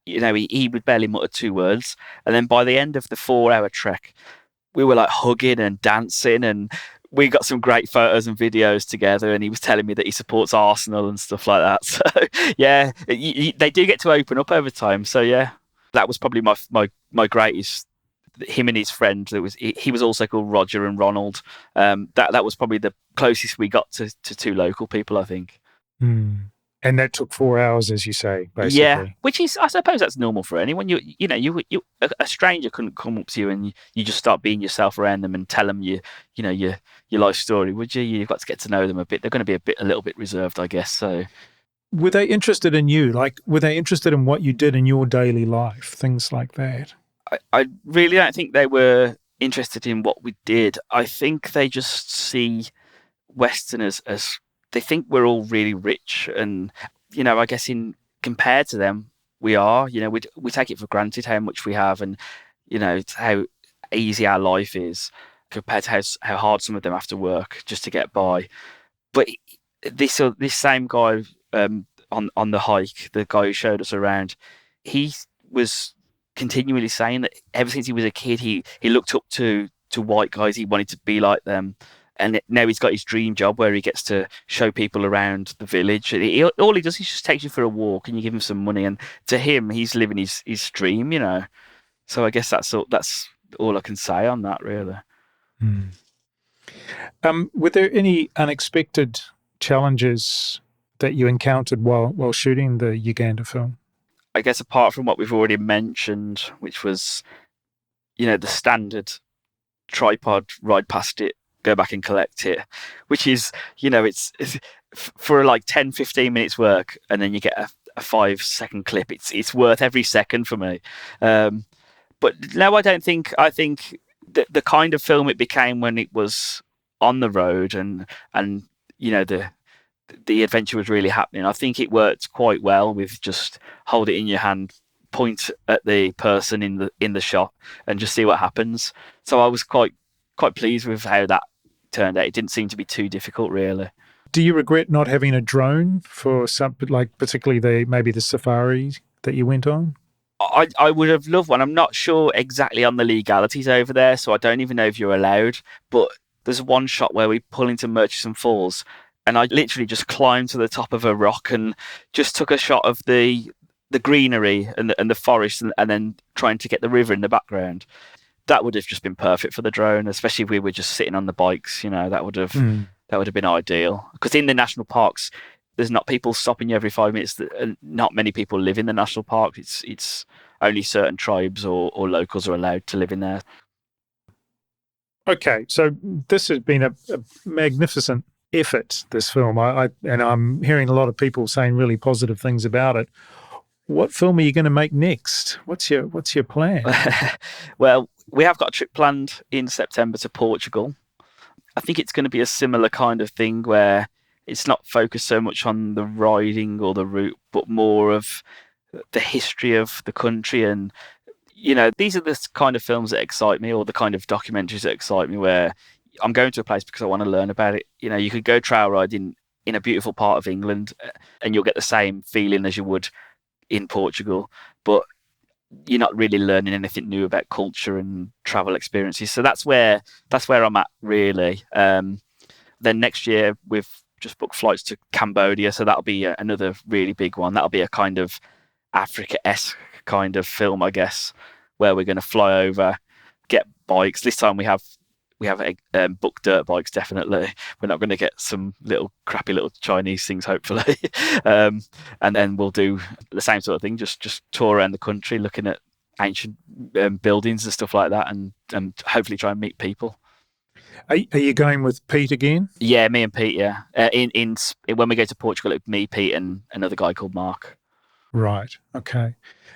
You know, he would barely mutter two words. And then by the end of the 4-hour trek, we were like hugging and dancing, and we got some great photos and videos together. And he was telling me that he supports Arsenal and stuff like that. So yeah, they do get to open up over time. So yeah, that was probably my greatest. Him and his friend, he was also called Roger and Ronald. That was probably the closest we got to two local people, I think. And that took 4 hours, as you say, basically. Yeah, which is, I suppose, that's normal for anyone. A stranger couldn't come up to you and you just start being yourself around them and tell them your life story, would you? You've got to get to know them a bit. They're going to be a little bit reserved, I guess. So, were they interested in you? Like, were they interested in what you did in your daily life? Things like that. I really don't think they were interested in what we did. I think they just see Westerners as, they think we're all really rich, and I guess compared to them, we are. We take it for granted how much we have, and how easy our life is compared to how hard some of them have to work just to get by. But this same guy on the hike, the guy who showed us around, he was continually saying that ever since he was a kid, he looked up to white guys. He wanted to be like them. And now he's got his dream job where he gets to show people around the village. All he does is just takes you for a walk, and you give him some money. And to him, he's living his dream, So I guess that's all I can say on that, really. Hmm. Were there any unexpected challenges that you encountered while shooting the Uganda film? I guess apart from what we've already mentioned, which was, the standard tripod, ride past it, go back and collect it, which is, it's for like 10, 15 minutes work, and then you get a 5-second clip. It's worth every second for me. But no, I think the kind of film it became when it was on the road and the adventure was really happening. I think it worked quite well with just hold it in your hand, point at the person in the shot, and just see what happens. So I was quite pleased with how that turned out. It didn't seem to be too difficult, really. Do you regret not having a drone for particularly maybe the safari that you went on? I would have loved one. I'm not sure exactly on the legalities over there, so I don't even know if you're allowed. But there's one shot where we pull into Murchison Falls, and I literally just climbed to the top of a rock and just took a shot of the greenery and the forest, and then trying to get the river in the background. That would have just been perfect for the drone, especially if we were just sitting on the bikes. That would have been ideal. Because in the national parks, there's not people stopping you every 5 minutes. And not many people live in the national park. It's only certain tribes or locals are allowed to live in there. Okay, so this has been a magnificent effort, this film. And I'm hearing a lot of people saying really positive things about it. What film are you going to make next? What's your plan? Well, we have got a trip planned in September to Portugal. I think it's going to be a similar kind of thing where it's not focused so much on the riding or the route, but more of the history of the country. And, these are the kind of films that excite me, or the kind of documentaries that excite me, where I'm going to a place because I want to learn about it. You could go trail riding in a beautiful part of England and you'll get the same feeling as you would in Portugal, but you're not really learning anything new about culture and travel experiences. So that's where I'm at, really. Then next year we've just booked flights to Cambodia, so that'll be another really big one. That'll be a kind of Africa-esque kind of film, I guess, where we're going to fly over, get bikes. This time we have booked dirt bikes, definitely. We're not going to get some crappy little Chinese things, hopefully. And then we'll do the same sort of thing, just tour around the country, looking at ancient buildings and stuff like that, and hopefully try and meet people. Are you going with Pete again? Yeah, me and Pete, yeah. When we go to Portugal, it's me, Pete, and another guy called Mark. Right, okay.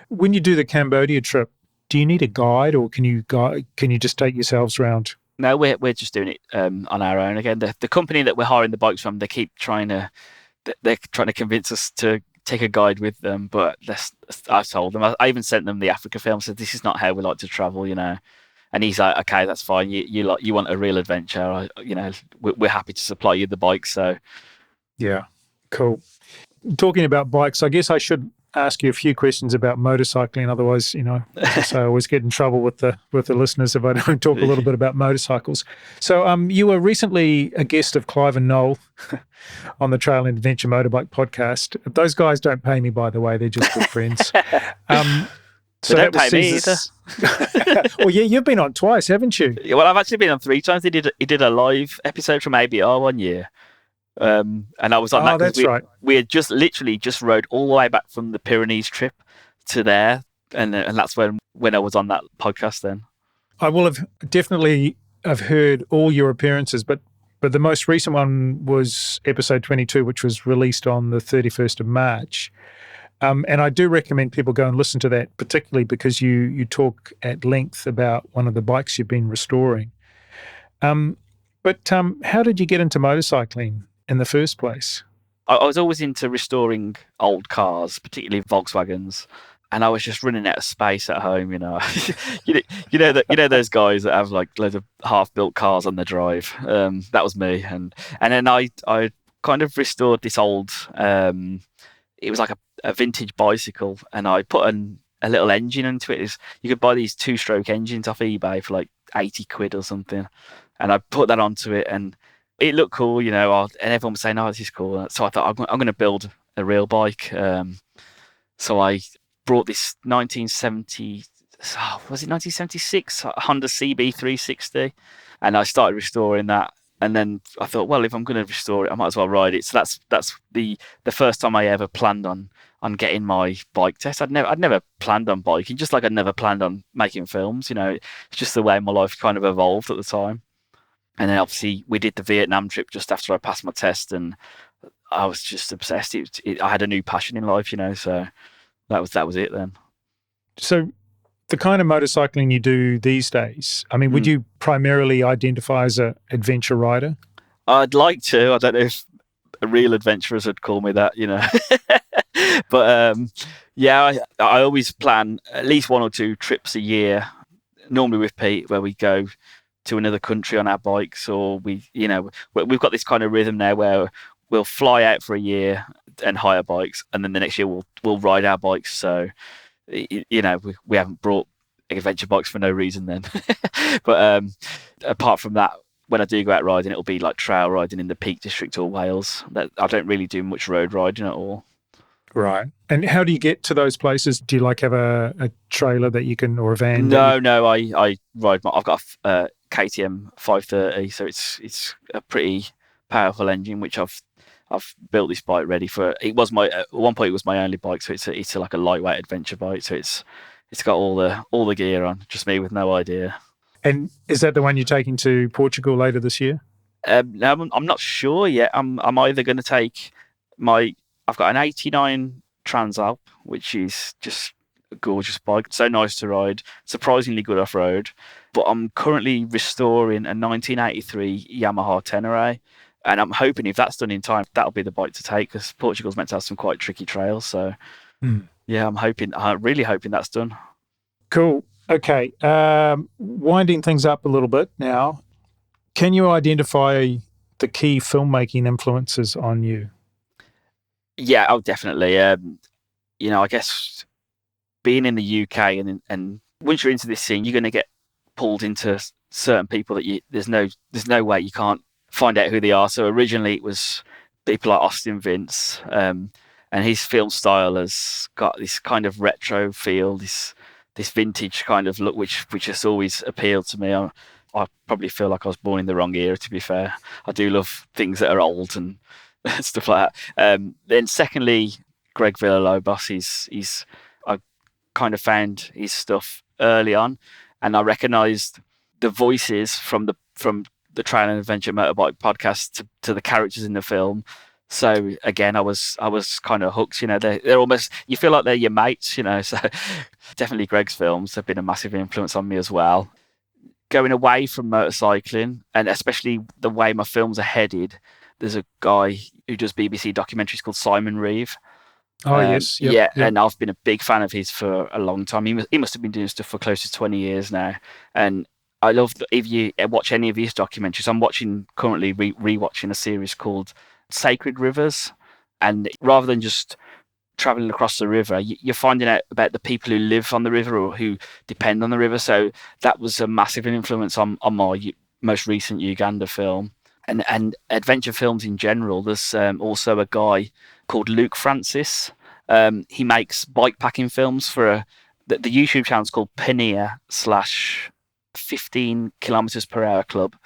When you do the Cambodia trip, do you need a guide, or can you just take yourselves around? No, we're just doing it on our own again. The company that we're hiring the bikes from, they're trying to convince us to take a guide with them, but I've told them. I even sent them the Africa film, said this is not how we like to travel, And he's like, okay, that's fine. You want a real adventure, we're happy to supply you the bike. So, yeah, cool. Talking about bikes, I guess I should ask you a few questions about motorcycling. Otherwise, as I always get in trouble with the listeners if I don't talk a little bit about motorcycles. So, you were recently a guest of Clive and Noel on the Trail and Adventure Motorbike podcast. Those guys don't pay me, by the way; they're just good friends. So don't pay me either. Well, yeah, you've been on twice, haven't you? Yeah, well, I've actually been on 3 times. He did a live episode from ABR one year. And I was on that. That's right. We had literally rode all the way back from the Pyrenees trip to there, and that's when I was on that podcast. Then I will have definitely heard all your appearances, but the most recent one was episode 22, which was released on the 31st of March. And I do recommend people go and listen to that, particularly because you talk at length about one of the bikes you've been restoring. But how did you get into motorcycling in the first place? I was always into restoring old cars, particularly Volkswagens, and I was just running out of space at home. You know those guys that have like loads of half-built cars on the drive. That was me, and then I kind of restored this old. It was like a vintage bicycle, and I put a little engine into it. You could buy these 2-stroke engines off eBay for like 80 quid or something, and I put that onto it, and it looked cool, and everyone was saying, "Oh, this is cool." So I thought I'm going to build a real bike. So I brought this 1970 was it 1976 Honda CB360, and I started restoring that. And then I thought, well, if I'm going to restore it, I might as well ride it. So that's the first time I ever planned on getting my bike test. I'd never planned on biking, just like I'd never planned on making films. It's just the way my life kind of evolved at the time. And then obviously we did the Vietnam trip just after I passed my test, and I was just obsessed. I had a new passion in life, so that was it then. So the kind of motorcycling you do these days, I mean, would you primarily identify as an adventure rider? I'd like to. I don't know if real adventurers would call me that, But yeah, I always plan at least 1 or 2 trips a year, normally with Pete, where we go to another country on our bikes, or we've got this kind of rhythm now where we'll fly out for a year and hire bikes, and then the next year we'll ride our bikes. So we haven't brought adventure bikes for no reason then. But apart from that, when I do go out riding, it'll be like trail riding in the Peak District or Wales. I don't really do much road riding at all. Right. And how do you get to those places? Do you have a trailer that you can, or a van? No, I ride I've got a KTM 530, so it's a pretty powerful engine, which I've built this bike ready for. It was at one point it was my only bike, so it's like a lightweight adventure bike. So it's got all the gear on, just me with no idea. And is that the one you're taking to Portugal later this year? No, I'm not sure yet. I'm either going to take I've got an 89 Transalp, which is just a gorgeous bike. So nice to ride, surprisingly good off-road. But I'm currently restoring a 1983 Yamaha Tenere, and I'm hoping if that's done in time, that'll be the bike to take, because Portugal's meant to have some quite tricky trails. So yeah, I'm really hoping that's done. Cool. Okay. Winding things up a little bit now, can you identify the key filmmaking influences on you? Yeah, definitely. I guess being in the UK and once you're into this scene, you're going to get pulled into certain people that there's no way you can't find out who they are. So originally it was people like Austin Vince, and his film style has got this kind of retro feel, this vintage kind of look, which has always appealed to me. I probably feel like I was born in the wrong era, to be fair. I do love things that are old and stuff like that. Then secondly, Greg Villalobos, I kind of found his stuff early on, and I recognised the voices from the Trail and Adventure Motorbike podcast to the characters in the film. So again, I was kind of hooked. They're almost, you feel like they're your mates. So definitely Greg's films have been a massive influence on me as well. Going away from motorcycling, and especially the way my films are headed, there's a guy who does BBC documentaries called Simon Reeve. Oh, yes. Yep, yeah, yep. And I've been a big fan of his for a long time. He must have been doing stuff for close to 20 years now. And I love that if you watch any of his documentaries, I'm currently rewatching a series called Sacred Rivers. And rather than just traveling across the river, you're finding out about the people who live on the river or who depend on the river. So that was a massive influence on my most recent Uganda film. And adventure films in general. There's also a guy called Luke Francis. He makes bikepacking films for the YouTube channel's called Pannier /15 kilometers per hour club,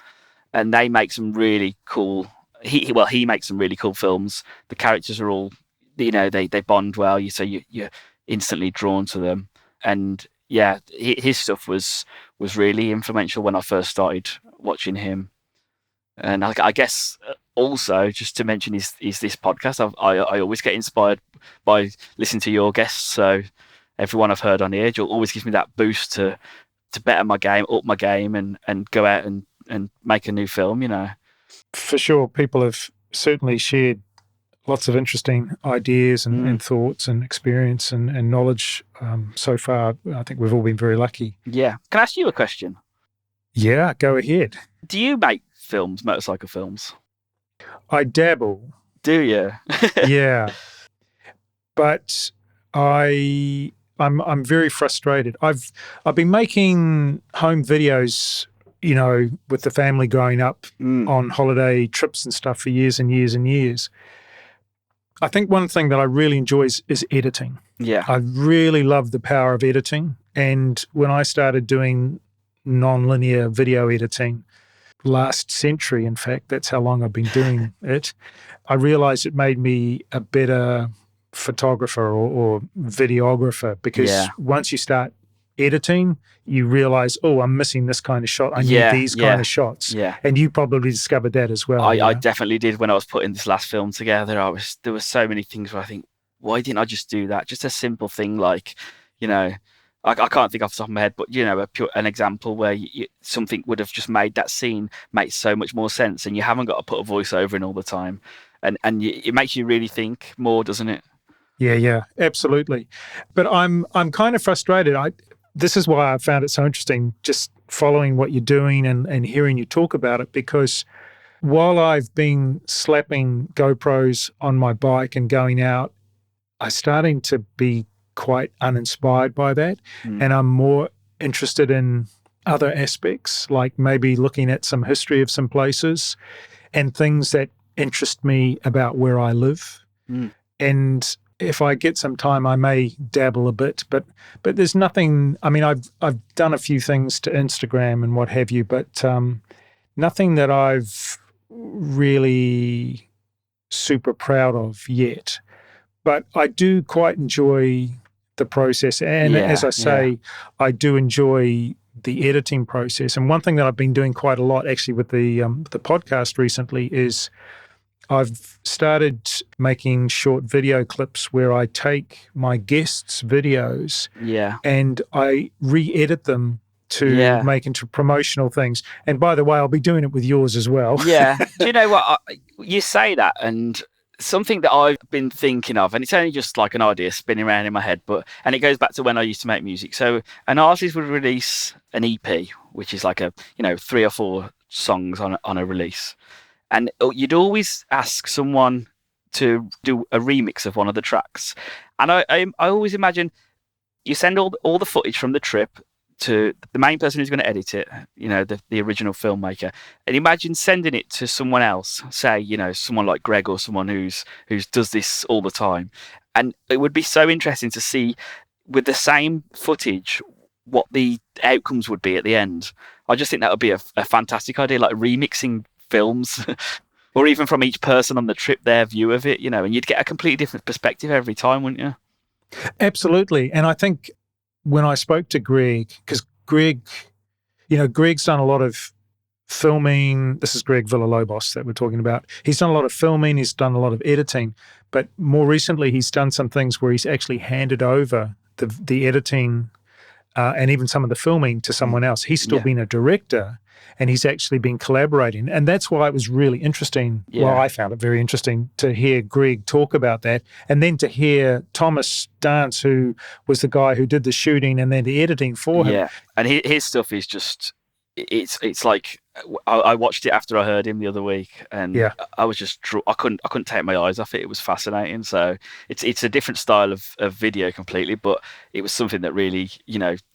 and they make some really cool. He makes some really cool films. The characters are all, they bond well. You're instantly drawn to them, and yeah, his stuff was really influential when I first started watching him. And I guess also, just to mention, is this podcast. I always get inspired by listening to your guests. So everyone I've heard on here, it always gives me that boost to better my game, up my game, and go out and make a new film. For sure, people have certainly shared lots of interesting ideas and thoughts and experience and knowledge so far. I think we've all been very lucky. Yeah. Can I ask you a question? Yeah, go ahead. Do you make films, motorcycle films? I dabble. Do you? Yeah, but I'm very frustrated. I've been making home videos, with the family growing up on holiday trips and stuff for years and years and years. I think one thing that I really enjoy is editing. Yeah. I really love the power of editing, And when I started doing non-linear video editing last century, in fact, that's how long I've been doing it, I realized it made me a better photographer or videographer, because once you start editing, you realize, oh, I'm missing this kind of shot. I need these kind of shots. Yeah. And you probably discovered that as well. I definitely did when I was putting this last film together. There were so many things where I think, why didn't I just do that? Just a simple thing like, I can't think off the top of my head, but an example where something would have just made that scene make so much more sense, and you haven't got to put a voiceover in all the time, and it makes you really think more, doesn't it? Yeah, absolutely. But I'm kind of frustrated. This is why I found it so interesting, just following what you're doing and hearing you talk about it, because while I've been slapping GoPros on my bike and going out, I'm starting to be quite uninspired by that. And I'm more interested in other aspects, like maybe looking at some history of some places and things that interest me about where I live. And if I get some time, I may dabble a bit, but there's nothing. I mean, I've done a few things to Instagram and what have you, but nothing that I've really super proud of yet. But I do quite enjoy the process, and as I say, I do enjoy the editing process. And one thing that I've been doing quite a lot, actually, with the podcast recently, is I've started making short video clips where I take my guests' videos and I re-edit them to make into promotional things. And by the way, I'll be doing it with yours as well. Yeah. Do you know what? You say that, and something that I've been thinking of, and it's only just like an idea spinning around in my head, and it goes back to when I used to make music. So an artist would release an EP, which is like 3 or 4 songs on a release. And you'd always ask someone to do a remix of one of the tracks. And I always imagine you send all the footage from the trip to the main person who's going to edit it, the original filmmaker. And imagine sending it to someone else, say, someone like Greg or someone who's does this all the time. And it would be so interesting to see, with the same footage, what the outcomes would be at the end. I just think that would be a fantastic idea, like remixing films or even from each person on the trip, their view of it, and you'd get a completely different perspective every time, wouldn't you? Absolutely. And I think when I spoke to Greg, because Greg's done a lot of filming. This is Greg Villalobos that we're talking about. He's done a lot of filming, he's done a lot of editing, but more recently he's done some things where he's actually handed over the editing and even some of the filming to someone else. He's still been a director, and he's actually been collaborating. And that's why it was really interesting. Yeah. Well, I found it very interesting to hear Greg talk about that, and then to hear Thomas Dance, who was the guy who did the shooting and then the editing for him. Yeah, and his stuff is just, it's like, I watched it after I heard him the other week, and I was just I couldn't take my eyes off it. It was fascinating. So it's a different style of video completely, but it was something that really,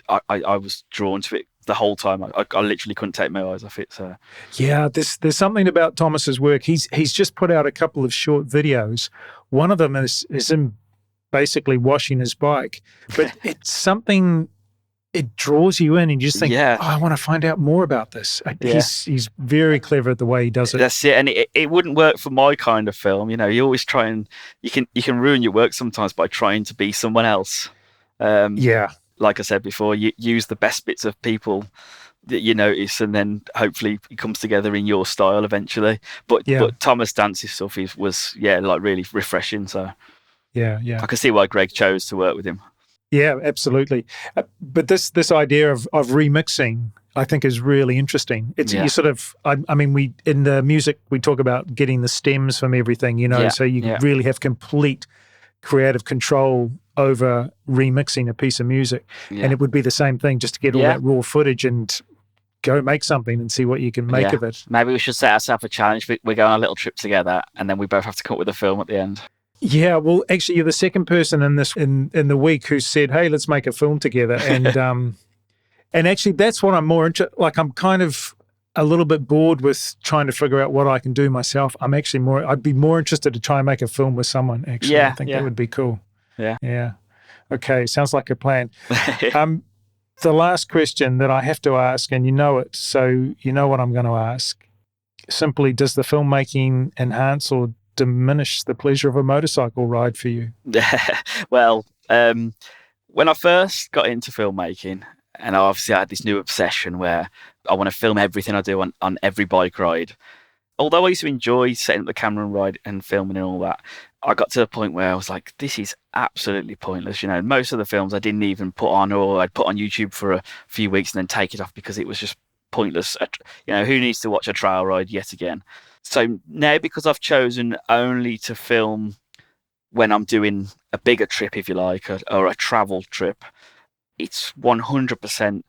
I was drawn to it the whole time. I literally couldn't take my eyes off it. So yeah, there's something about Thomas's work. He's just put out a couple of short videos. One of them is him basically washing his bike, but it's something. It draws you in, and you just think, I want to find out more about this. He's very clever at the way he does it. That's it, and it wouldn't work for my kind of film. You always try and you can ruin your work sometimes by trying to be someone else. Like I said before, you use the best bits of people that you notice, and then hopefully it comes together in your style eventually. But Thomas Dance's stuff was like really refreshing. So I can see why Greg chose to work with him. Yeah, absolutely. But this idea of remixing, I think, is really interesting. It's you sort of, I mean, we in the music we talk about getting the stems from everything, so you really have complete creative control over remixing a piece of music. And it would be the same thing, just to get all that raw footage and go make something and see what you can make of it. Maybe we should set ourselves a challenge. We're going on a little trip together, and then we both have to come up with a film at the end. Yeah, well, actually, you're the second person in this in the week who said, "Hey, let's make a film together." And and actually, that's what I'm more interested. Like, I'm kind of a little bit bored with trying to figure out what I can do myself. I'd be more interested to try and make a film with someone. Actually, I think that would be cool. Yeah. Okay, sounds like a plan. The last question that I have to ask, and you know it, so you know what I'm going to ask. Simply, does the filmmaking enhance or diminish the pleasure of a motorcycle ride for you? Well, when I first got into filmmaking, and obviously I had this new obsession where I want to film everything I do on every bike ride. Although I used to enjoy setting up the camera and ride and filming and all that, I got to the point where I was like, this is absolutely pointless. You know, most of the films I didn't even put on, or I'd put on YouTube for a few weeks and then take it off because it was just pointless. You know, who needs to watch a trail ride yet again? So now, because I've chosen only to film when I'm doing a bigger trip, if you like, or a travel trip, it's 100%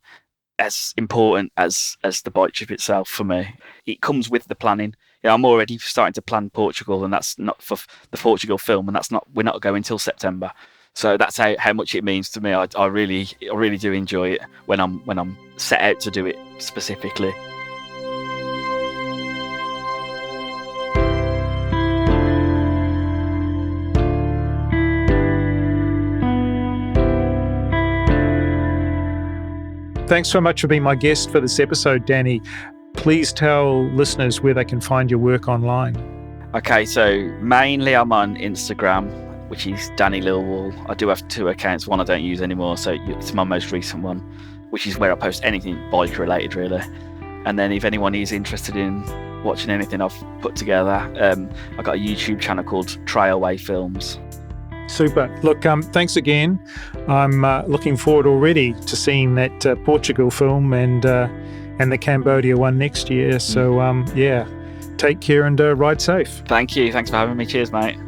as important as the bike trip itself for me. It comes with the planning. Yeah, I'm already starting to plan Portugal, and that's not for the Portugal film, and we're not going till September. So that's how much it means to me. I really do enjoy it when I'm set out to do it specifically. Thanks so much for being my guest for this episode, Danny. Please tell listeners where they can find your work online. Okay, so mainly I'm on Instagram, which is Danny Lilwall. I do have 2 accounts. One I don't use anymore, so it's my most recent one, which is where I post anything bike related, really. And then if anyone is interested in watching anything I've put together, I've got a YouTube channel called Trailway Films. Super. Look, thanks again. I'm looking forward already to seeing that Portugal film and the Cambodia one next year. So, yeah, take care and ride safe. Thank you. Thanks for having me. Cheers, mate.